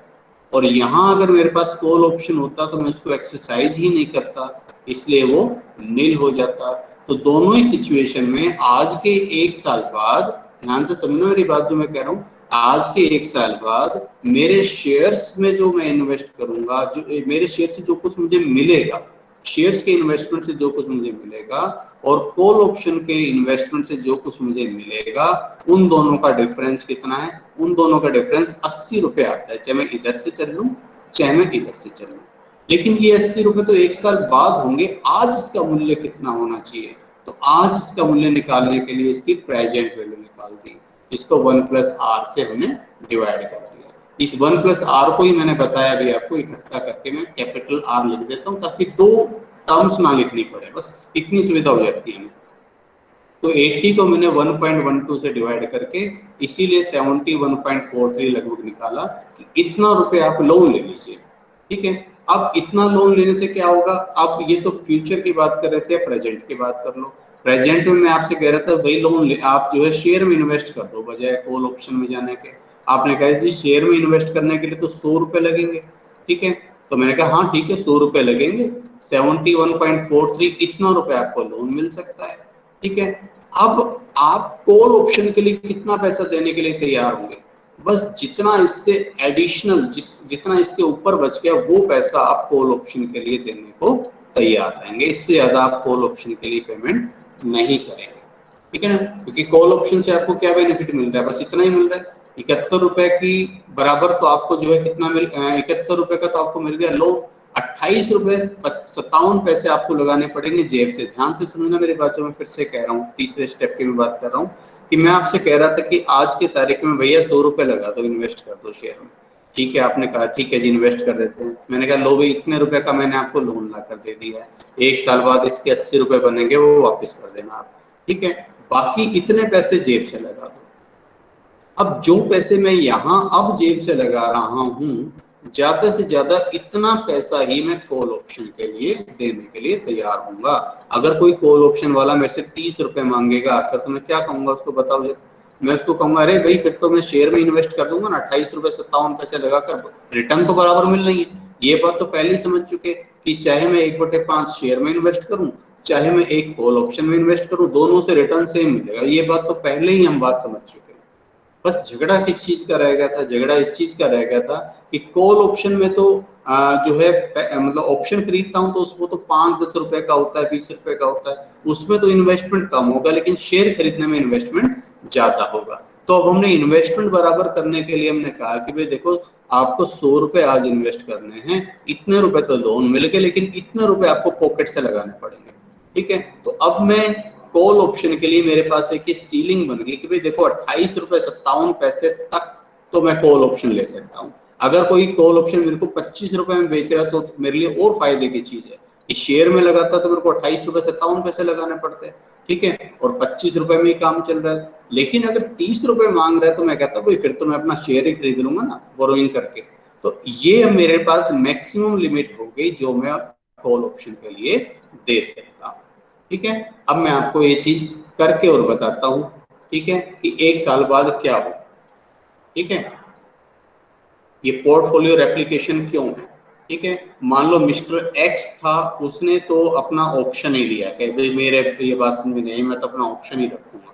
और यहाँ अगर मेरे पास कॉल ऑप्शन होता तो मैं उसको एक्सरसाइज ही नहीं करता, इसलिए वो नील हो जाता। तो दोनों ही सिचुएशन में आज के 1 साल बाद, ध्यान से समझना मेरी बात जो मैं कह रहा हूँ, आज के 1 साल बाद मेरे शेयर्स में जो मैं इन्वेस्ट करूंगा, जो मेरे शेयर से जो कुछ मुझे मिलेगा, शेयर्स के इन्वेस्टमेंट से जो कुछ मुझे मिलेगा और कॉल ऑप्शन के इन्वेस्टमेंट से जो कुछ मुझे मिलेगा, उन दोनों का डिफरेंस कितना है? उन दोनों का डिफरेंस 80 रुपए आता है, चाहे मैं इधर से चल लूं चाहे मैं इधर से चल लूं। लेकिन ये 80 रुपए तो 1 साल बाद होंगे, आज इसका मूल्य कितना होना चाहिए? तो आज इसका मूल्य निकालने के लिए इसकी प्रेजेंट वैल्यू निकाल दी, इसको 1+r से हमने डिवाइड कर दिया। इस 1+r को ही मैंने बताया अभी आपको, इकट्ठा करके मैं कैपिटल R लिख देता हूँ ताकि दो टर्म्स ना लिखनी पड़े, बस इतनी सुविधा हो जाती है। तो 80 को मैंने 1.12 से डिवाइड करके इसीलिए 71.43 लगभग निकाला कि इतना रुपए आप लोन ले लीजिए। ठीक है, अब इतना लोन लेने से क्या होगा? अब ये तो फ्यूचर की बात कर रहे थे, प्रेजेंट की बात कर लो। प्रेजेंट में मैं आपसे कह रहा था भाई लोन ले, आप जो है शेयर में इन्वेस्ट कर दो बजाय कॉल ऑप्शन में जाने के। आपने कहा जी शेयर में इन्वेस्ट करने के लिए तो 100 रुपए लगेंगे। ठीक है, तो मैंने कहा हाँ ठीक है 100 रुपए लगेंगे, 71.43 इतना रुपए आपको लोन मिल सकता है। ठीक है, अब आप कॉल ऑप्शन के लिए कितना पैसा देने के लिए तैयार होंगे? बस जितना इससे एडिशनल जितना इसके ऊपर बच गया वो पैसा आप कॉल ऑप्शन के लिए देने को तैयार रहेंगे, इससे ज्यादा आप कॉल ऑप्शन के लिए पेमेंट नहीं करेंगे। ठीक है ना, क्योंकि कॉल ऑप्शन से आपको क्या बेनिफिट मिल रहा है? बस इतना ही मिल रहा है। 71 रुपए की बराबर तो आपको जो है कितना 71 रुपए का तो आपको मिल गया लोन, 28 रुपए 57 पैसे आपको लगाने पड़ेंगे जेब से। ध्यान से समझना मेरी बात जो मैं फिर से कह रहा हूँ, तीसरे स्टेप की मैं बात कर रहा हूँ कि मैं आपसे कह रहा था कि आज की तारीख में भैया 100 रुपए लगा दो, इन्वेस्ट कर दो शेयर में। ठीक है, आपने कहा ठीक है जी इन्वेस्ट कर देते हैं। मैंने कहा लो भाई इतने रुपए का मैंने आपको लोन ला कर दे दिया है, 1 साल बाद इसके 80 रुपए बनेंगे वो वापस कर देना आप। ठीक है, बाकी इतने पैसे जेब से लगा दो। अब जो पैसे मैं यहाँ अब जेब से लगा रहा हूँ, ज्यादा से ज्यादा इतना पैसा ही मैं कॉल ऑप्शन के लिए देने के लिए तैयार हूँगा। अगर कोई कॉल ऑप्शन वाला मेरे से 30 रुपए मांगेगा आकर, तो मैं क्या कहूंगा उसको? बताओ जी। मैं उसको कहूंगा अरे भाई फिर तो मैं शेयर में इन्वेस्ट कर दूंगा ना, 28 रुपए 57 पैसे लगाकर, रिटर्न तो बराबर मिल रही है। ये बात तो पहले ही समझ चुके कि चाहे मैं 1/5 शेयर में इन्वेस्ट करूं चाहे मैं एक कॉल ऑप्शन में इन्वेस्ट करूं, दोनों से रिटर्न सेम मिलेगा। ये बात तो पहले ही हम बात समझ चुके। बस झगड़ा किस चीज का रह गया था? झगड़ा इस चीज का रह गया था कि कॉल ऑप्शन में तो जो है मतलब ऑप्शन खरीदता हूं तो उसको तो 5-10 रुपए का होता है, 20 रुपए का होता है, उसमें तो इन्वेस्टमेंट कम होगा, लेकिन शेयर खरीदने में इन्वेस्टमेंट ज्यादा होगा। तो अब हमने इन्वेस्टमेंट बराबर करने के लिए हमने कहा कि भाई देखो आपको 100 रुपए आज इन्वेस्ट करने हैं, इतने रुपए तो लोन मिल गए, लेकिन इतने रुपए आपको पॉकेट से लगाने पड़ेंगे। ठीक है, तो अब मैं कॉल ऑप्शन के लिए मेरे पास एक सीलिंग बन गई कि भाई देखो 28 रुपए 57 पैसे तक तो मैं कॉल ऑप्शन ले सकता हूँ। अगर कोई कॉल ऑप्शन मेरे को 25 रुपए में बेच रहा है तो मेरे लिए और फायदे की चीज है कि शेयर में लगाता तो मेरे को 28 रुपए 57 पैसे लगाने पड़ते हैं। ठीक है, और 25 रुपए में ही काम चल रहा है। लेकिन अगर 30 रुपए मांग रहा है तो मैं कहता हूँ फिर तो मैं अपना शेयर ही खरीद लूंगा ना बोरोइंग करके। तो ये मेरे पास मैक्सिमम लिमिट हो गई जो मैं कॉल ऑप्शन के लिए दे सकता हूँ। ठीक है, अब मैं आपको ये चीज करके और बताता हूँ। ठीक है, कि 1 साल बाद क्या हो। ठीक है, ये पोर्टफोलियो रेप्लिकेशन क्यों है? ठीक है, मान लो मिस्टर एक्स था, उसने तो अपना ऑप्शन ही लिया कि भाई मेरे ये बात समझ नहीं, मैं तो अपना ऑप्शन ही रखूंगा।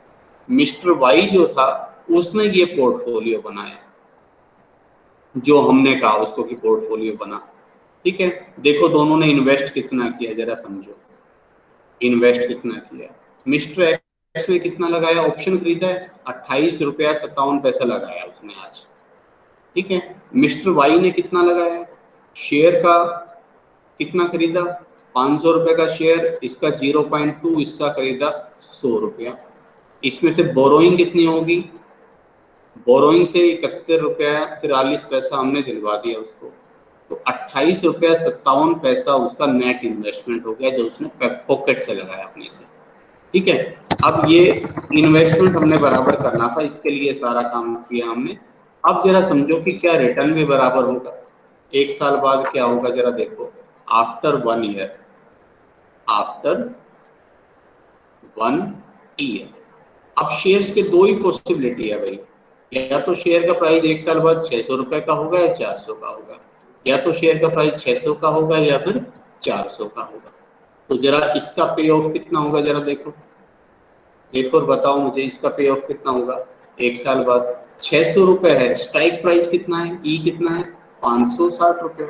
मिस्टर वाई जो था उसने ये पोर्टफोलियो बनाया, जो हमने कहा उसको कि पोर्टफोलियो बना। ठीक है, देखो दोनों ने इन्वेस्ट कितना किया जरा समझो। इन्वेस्ट कितना किया? मिस्टर एक्स ने कितना लगाया? ऑप्शन खरीदा है, 28 रुपया 57 पैसा लगाया उसने आज। ठीक है, मिस्टर वाई ने कितना लगाया? शेयर का कितना खरीदा? 500 रुपए का शेयर, इसका 0.2 हिस्सा खरीदा 100 रुपया। इसमें से बोरोइंग कितनी होगी? बोरोइंग से 71 रुपया 43 पैसा हमने दिलवा दिया उसको, तो 28 रुपया 57 पैसा उसका नेट इन्वेस्टमेंट हो गया जो उसने पॉकेट से लगाया अपने से। ठीक है, अब ये इन्वेस्टमेंट हमने बराबर करना था, इसके लिए सारा काम किया हमने। अब जरा समझो कि क्या रिटर्न भी बराबर होगा? 1 साल बाद क्या होगा जरा देखो। After 1 year after 1 year. अब शेयर्स के दो ही पॉसिबिलिटी है भाई, या तो शेयर का प्राइस 1 साल बाद 600 रुपए का होगा या 400 का होगा, या तो शेयर का प्राइस 600 का होगा या फिर 400 का होगा। तो जरा इसका पे ऑफ कितना होगा, जरा देखो देखो और बताओ मुझे, इसका पे ऑफ कितना होगा 1 साल बाद। 600 रुपए है, स्ट्राइक प्राइस कितना है, ई कितना है 560 रुपए।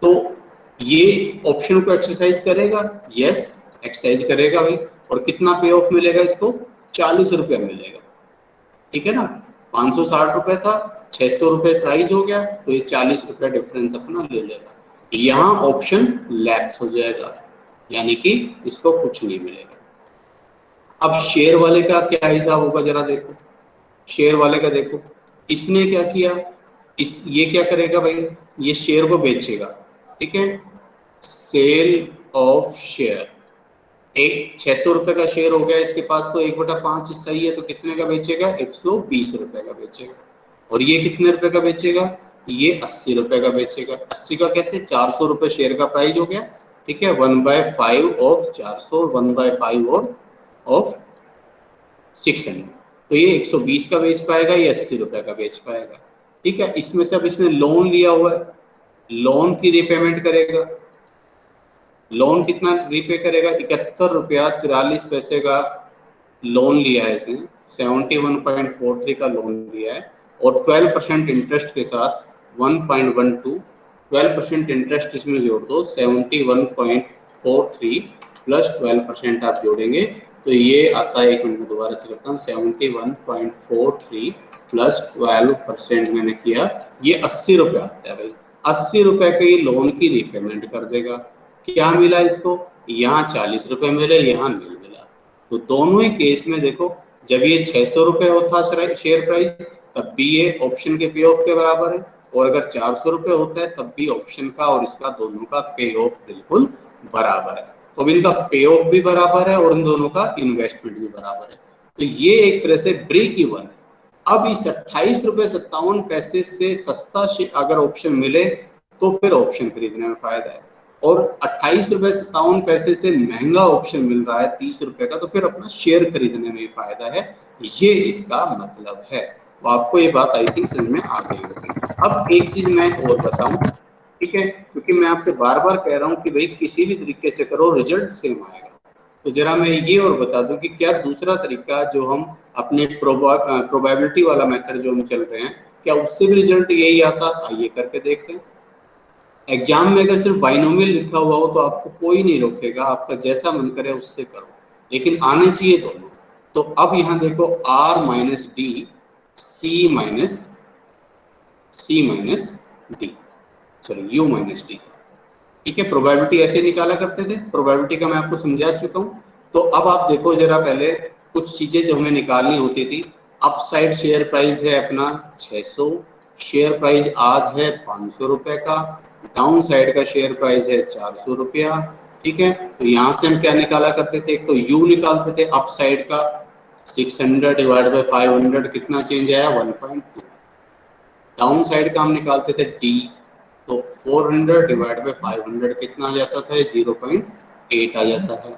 तो ये ऑप्शन को एक्सरसाइज करेगा, यस एक्सरसाइज करेगा भाई। और कितना पे ऑफ मिलेगा इसको, 40 रुपए मिलेगा, ठीक है ना। 560 रुपए था, 600 रुपए प्राइस हो गया, तो ये 40 रुपए डिफरेंस अपना ले लेगा। यहाँ ऑप्शन लैप्स हो जाएगा, यानी कि इसको कुछ नहीं मिलेगा। अब शेयर वाले का क्या हिसाब होगा, जरा देखो शेयर वाले का देखो, इसने क्या किया, ये क्या करेगा भाई, ये शेयर को बेचेगा, ठीक है। सेल ऑफ शेयर, एक 600 रुपए का शेयर हो गया इसके पास, तो 1/5 हिस्सा ही है, तो कितने का बेचेगा, 120 रुपए का बेचेगा। और ये कितने रुपए का बेचेगा, ये 80 रुपए का बेचेगा। 80 का कैसे, 400 रुपए शेयर का प्राइस हो गया, ठीक है। 1/5 ऑफ 400, 1/5 ऑफ 600, तो ये 120 का बेच पाएगा, ये 80 रुपए का बेच पाएगा, ठीक है। इसमें से अब इसने लोन लिया हुआ है, लोन की रिपेमेंट करेगा। लोन कितना रीपे करेगा, 71 रुपया 43 पैसे का लोन लिया है इसने, 71.43 का लोन लिया है, और 12% इंटरेस्ट के साथ 1.12, 12% इंटरेस्ट इसमें जोड़ दो, 71.43 प्लस 12% आप जोड़ेंगे तो ये आता है, एक मिनट दोबारा से करता हूँ, 71.43 प्लस 12% मैंने किया, ये 80 रुपये आता है भाई। 80 रुपये के ये लोन की रीपेमेंट कर देगा। क्या मिला इसको, यहाँ 40 रुपये मिले, यहाँ नहीं मिला। तो दोनों ही केस में देखो, जब ये 600 रुपये होता शेयर प्राइस, तब भी ये ऑप्शन के पे ऑफ के बराबर है, और अगर 400 रुपये होता है तब भी ऑप्शन का और इसका दोनों का पे ऑफ बिल्कुल बराबर है। तो अब इनका पे ऑफ भी बराबर है और इन दोनों का इन्वेस्टमेंट भी बराबर है, तो ये एक तरह से ब्रेक इवन है। अब इस 28 रुपये 57 पैसे से सस्ता अगर ऑप्शन मिले तो फिर ऑप्शन खरीदने में फायदा है, और 28 रुपये 57 पैसे से महंगा ऑप्शन मिल रहा है 30 रुपए का, तो फिर अपना शेयर खरीदने में फायदा है, ये इसका मतलब है। तो आपको ये बात आई थिंक समझ में आ गई होगी। अब एक चीज मैं और बताऊं, ठीक है, क्योंकि मैं आपसे बार बार कह रहा हूं कि भाई किसी भी तरीके से करो रिजल्ट सेम आएगा, तो जरा मैं ये और बता दूं कि क्या दूसरा तरीका जो हम अपने प्रोबेबिलिटी वाला मेथड जो हम चल रहे हैं, क्या उससे भी रिजल्ट यही आता, आइए करके देखते हैं। एग्जाम में अगर सिर्फ बाइनोमियल लिखा हुआ हो तो आपको कोई नहीं रोकेगा, आपका जैसा मन करे उससे करो, लेकिन आने चाहिए दोनों। तो अब यहाँ देखो r माइनस डी, सी माइनस डी, चलो u माइनस डी, ठीक है। प्रोबेबिलिटी ऐसे निकाला करते थे, प्रोबेबिलिटी का मैं आपको समझा चुका हूँ। तो अब आप देखो जरा, पहले कुछ चीजें जो हमें निकालनी होती थी, अप साइड शेयर प्राइस है अपना 600, शेयर प्राइस आज है 500 रुपए का, डाउन साइड का शेयर प्राइस है 400 रुपया, ठीक है। तो यहाँ से हम क्या निकाला करते थे, एक तो यू निकालते थे अप साइड का, 600 डिवाइड बाई 500 कितना चेंज आया 1.2, डाउन साइड का हम निकालते थे डी, तो 400 डिवाइड बाई 500 कितना आ जाता था, 0.8 आ जाता है,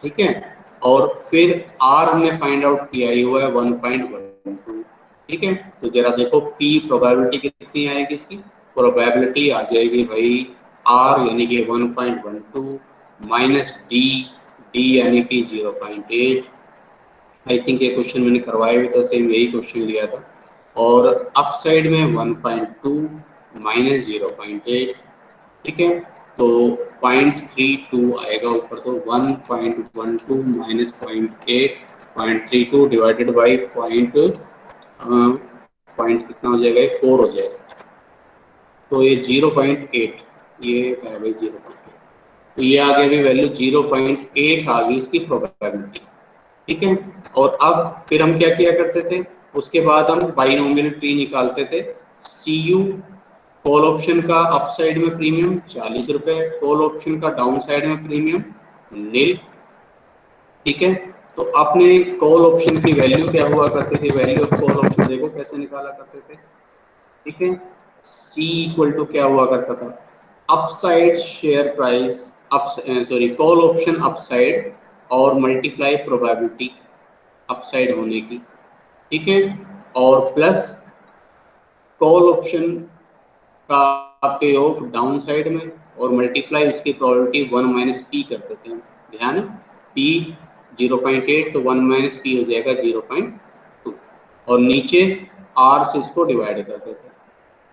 ठीक है। और फिर आर हमने फाइंड आउट किया ही हुआ है 1.12, ठीक है। तो जरा देखो पी प्रोबेबिलिटी कितनी आएगी, इसकी प्रोबेबिलिटी आ जाएगी भाई आर यानी कि 1.12 माइनस डी, डी यानी कि 0.8। आई थिंक ये क्वेश्चन मैंने करवाया भी था, सेम यही क्वेश्चन लिया था। और अप साइड में 1.2 माइनस 0.8, ठीक है। तो 0.32 आएगा ऊपर, तो 1.12 माइनस 0.8, 0.32 डिवाइडेड बाई पॉइंट कितना हो जाएगा, 4 हो जाएगा, तो ये 0.8, ये है भाई 0.8, तो ये आ गया भी वैल्यू 0.8 आ गई इसकी प्रोबेबिलिटी, ठीक है। और अब फिर हम क्या किया करते थे, उसके बाद हम बाइनोमियल ट्री निकालते थे। सी यू कॉल ऑप्शन का अप साइड में प्रीमियम 40 रुपए, कॉल ऑप्शन का डाउन साइड में प्रीमियम नील, ठीक है। तो आपने कॉल ऑप्शन की वैल्यू क्या हुआ करती थी, वैल्यू ऑफ कॉल ऑप्शन देखो कैसे निकाला करते थे, ठीक है। सी इक्वल टू क्या हुआ करता था, up side share price call option upside और मल्टीप्लाई प्रोबेबिलिटी अपसाइड होने की, ठीक है, और प्लस कॉल ऑप्शन का प्रयोग डाउन साइड में और मल्टीप्लाई उसकी प्रोबेबिलिटी 1 माइनस पी कर देते हैं। ध्यान है, पी 0.8 तो 1 माइनस पी हो जाएगा 0.2 और नीचे आर से इसको डिवाइड कर देते हैं।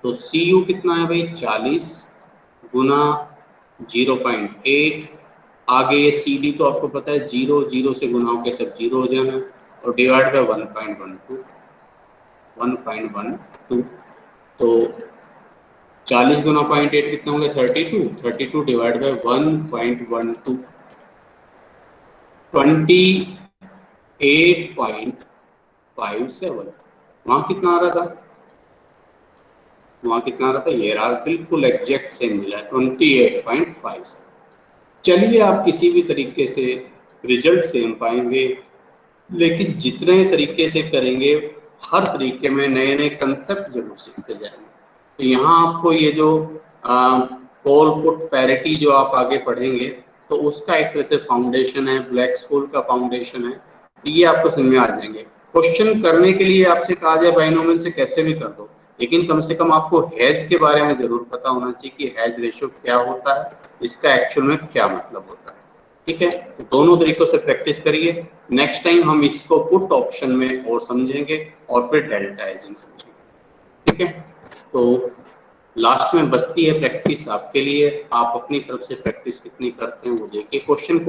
तो सी यू कितना है भाई 40 गुना 0.8, आगे ये सी डी तो आपको पता है 0 0 से गुना होकर सब 0 हो जाना और डिवाइड बाय 1.12 तो 40 गुना 0.8 कितना होगा 32 डिवाइड बाय 1.12 28.57। वहां कितना आ रहा था, ये रहा बिल्कुल एग्जैक्ट सेम मिला 28.57। चलिए आप किसी भी तरीके से रिजल्ट सेम पाएंगे, लेकिन जितने तरीके से करेंगे हर तरीके में नए नए कंसेप्ट जरूर सीखते जाएंगे। तो यहाँ आपको ये जो कॉल पुट पैरिटी जो आप आगे पढ़ेंगे तो उसका एक तरह से फाउंडेशन है, ब्लैक स्कूल का फाउंडेशन है, ये आपको समझ में आ जाएंगे। क्वेश्चन करने के लिए आपसे कहा जाए बाइनोमियल से कैसे भी कर दो, लेकिन कम से कम आपको हैज के बारे में जरूर पता होना चाहिए कि हैज रेशियो क्या होता है, इसका एक्चुअल में क्या मतलब होता है। ठीक है, तो दोनों तरीकों से प्रैक्टिस करिए। नेक्स्ट टाइम हम इसको पुट ऑप्शन में और समझेंगे और फिर डेल्टा हेजिंग समझेंगे। ठीक है, तो लास्ट में बचती है प्रैक्टिस आपके लिए, आप अपनी तरफ से प्रैक्टिस कितनी करते हैं वो देखिए। क्वेश्चन कोई